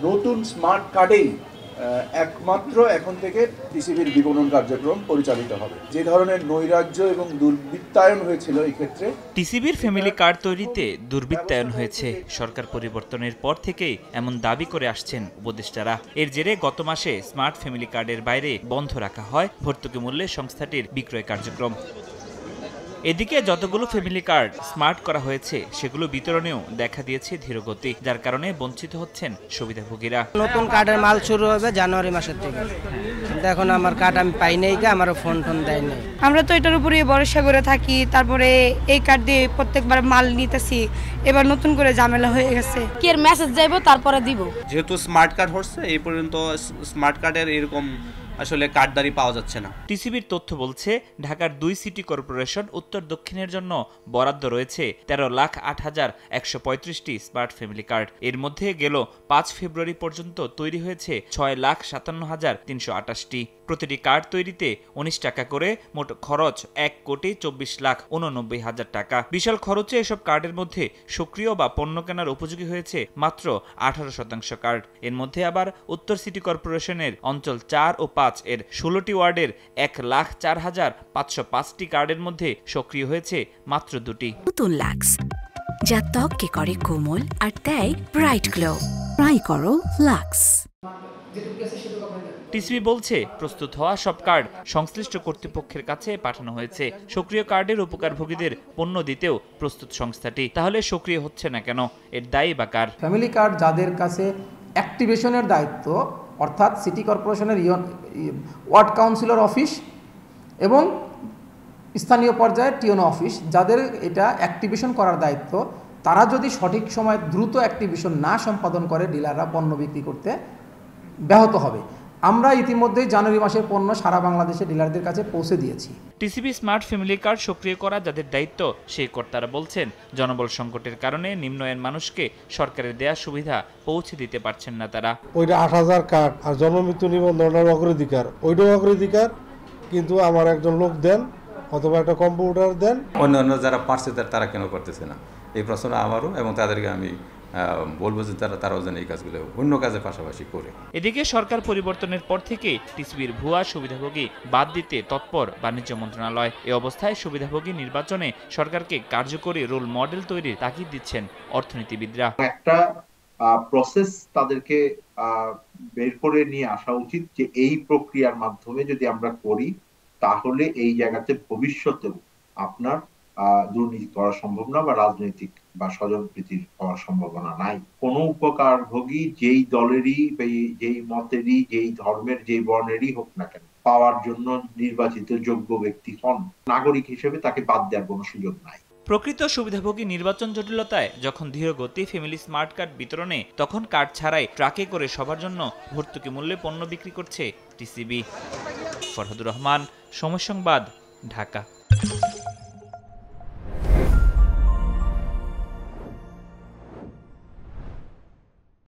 নতুন স্মার্ট কার্ডেই একমাত্র এখন থেকে টিসিবির বিপণন কার্যক্রম পরিচালিত হবে। যে ধরনের নৈরাজ্য এবং দুর্বৃত্তায়ন হয়েছিল এই ক্ষেত্রে টিসিবির ফ্যামিলি কার্ড তৈরিতে দুর্বৃত্তায়ন হয়েছে। সরকার পরিবর্তনের পর থেকেই এমন দাবি করে আসছেন উপদেষ্টারা। এর জেরে গত মাসে স্মার্ট ফ্যামিলি কার্ডের বাইরে বন্ধ রাখা হয় ভর্তুকি মূল্যে সংস্থাটির বিক্রয় কার্যক্রম। এদিকে যতগুলো ফ্যামিলি কার্ড স্মার্ট করা হয়েছে সেগুলো বিতরণেও দেখা দিয়েছে ধীরগতি, যার কারণে বঞ্চিত হচ্ছেন সুবিধাভোগীরা। নতুন কার্ডের মাল শুরু হবে জানুয়ারি মাসের থেকে, কিন্তু এখন আমার কার্ড আমি পাই নাই, আমারও ফোন দেয় নাই। আমরা তো এটার উপরে ভরসা করে থাকি, তারপরে এই কার্ড দিয়ে প্রত্যেকবার মাল নিতেছি, এবার নতুন করে ঝামেলা হয়ে গেছে। কি এর মেসেজ যাইবো তারপরে দিব। যেহেতু স্মার্ট কার্ড হচ্ছে এই পর্যন্ত স্মার্ট কার্ডের এরকম আসলে কার্ডদারি পাওয়া যাচ্ছে না। টিসিবির তথ্য বলছে ঢাকার 2 সিটি কর্পোরেশন উত্তর দক্ষিণের জন্য বরাদ্দ রয়েছে 13,08,135টি স্মার্ট ফ্যামিলি কার্ড। এর মধ্যে গেল 5 ফেব্রুয়ারি পর্যন্ত তৈরি হয়েছে 6,57,328টি। প্রতিটি কার্ড তৈরিতে 19 টাকা করে, মোট খরচ 1,24,89,000 টাকা। বিশাল খরচে এসব কার্ডের মধ্যে সক্রিয় বা পণ্য কেনার উপযোগী হয়েছে মাত্র 18% কার্ড। এর মধ্যে আবার উত্তর সিটি কর্পোরেশনের অঞ্চল 4 ও 5 এর 16টি ওয়ার্ডের 1,04,505টি কার্ডের মধ্যে সক্রিয় হয়েছে মাত্র 2টি। নতুন লাক্স যা ত্বককে করে কোমল আর দেয় ব্রাইট গ্লো। ট্রাই করো লাক্স। টিসিবি বলছে প্রস্তুত হওয়া সব কার্ড সংশ্লিষ্ট কর্তৃপক্ষের কাছে পাঠানো হয়েছে। সক্রিয় কার্ডের উপকারভোগীদের পণ্য দিতেও প্রস্তুত সংস্থাটি। তাহলে সক্রিয় হচ্ছে না কেন? এর দায়ী বা কার? ফ্যামিলি কার্ড যাদের কাছে অ্যাক্টিভেশনের দায়িত্ব, অর্থাৎ সিটি কর্পোরেশনের ওয়ার্ড কাউন্সিলর অফিস এবং স্থানীয় পর্যায়ে টিওনো অফিস, যাদের এটা অ্যাক্টিভেশন করার দায়িত্ব, তারা যদি সঠিক সময় দ্রুত অ্যাক্টিভেশন না সম্পাদন করে ডিলাররা পণ্য বিক্রি করতে ব্যাহত হবে। আমরা ইতিমধ্যেই জানুয়ারি মাসের পণ্য সারা বাংলাদেশে ডিলারদের কাছে পৌঁছে দিয়েছি। টিসিবি স্মার্ট ফ্যামিলি কার্ড সক্রিয় করা যাদের দায়িত্ব সেই কর্তারা বলছেন জনবল সংকটের কারণে নিম্ন আয়ের মানুষকে সরকারের দেয়া সুবিধা পৌঁছে দিতে পারছেন না তারা। ওইটা 8,000 কার্ড আর জন্মমৃত্যু নিবন্ধনের অগ্রাধিকার, ওইটাও অগ্রাধিকার, কিন্তু আমার একজন লোক দেন অথবা একটা কম্পিউটার দেন। অন্যান্য যারা পারছে তারা কেন করতেছে না, এই প্রশ্ন আমারও, এবং তাদেরকে আমি বলবো যে তারাও যেন এই কাজগুলো অন্য কাজের পাশাপাশি করে। এদিকে সরকার পরিবর্তনের পর থেকেই টিসিবির ভুয়া সুবিধাভোগী বাদ দিতে তৎপর বাণিজ্য মন্ত্রণালয়। এ অবস্থায় সুবিধাভোগী নির্বাচনে সরকারকে কার্যকরী রোল মডেল তৈরির তাগিদ দিচ্ছেন অর্থনীতিবিদরা। একটা প্রসেস তাদেরকে বের করে নিয়ে আসা উচিত যে এই প্রক্রিয়ার মাধ্যমে যদি আমরা করি তাহলে এই জায়গাতে ভবিষ্যতেও আপনার দুর্নীতি করা সম্ভব না বা রাজনৈতিক বা স্বজনপ্রীতির হওয়ার সম্ভাবনা নাই। কোন উপকারভোগী যেই দলেরই, যেই মতেরই, যেই ধর্মের, যেই বর্ণেরই হোক না কেন, পাওয়ার জন্য নির্বাচিত যোগ্য ব্যক্তি হন, নাগরিক হিসেবে তাকে বাদ দেওয়ার কোনো সুযোগ নাই। প্রকৃত সুবিধাভোগী নির্বাচন জটিলতায় যখন ধীরগতি ফ্যামিলি স্মার্ট কার্ড বিতরণে, তখন কার্ড ছাড়াই ট্রাকে করে সবার জন্য ভর্তুকি মূল্যে পণ্য বিক্রি করছে টিসিবি। ফরহাদুর রহমান, সময় সংবাদ, ঢাকা।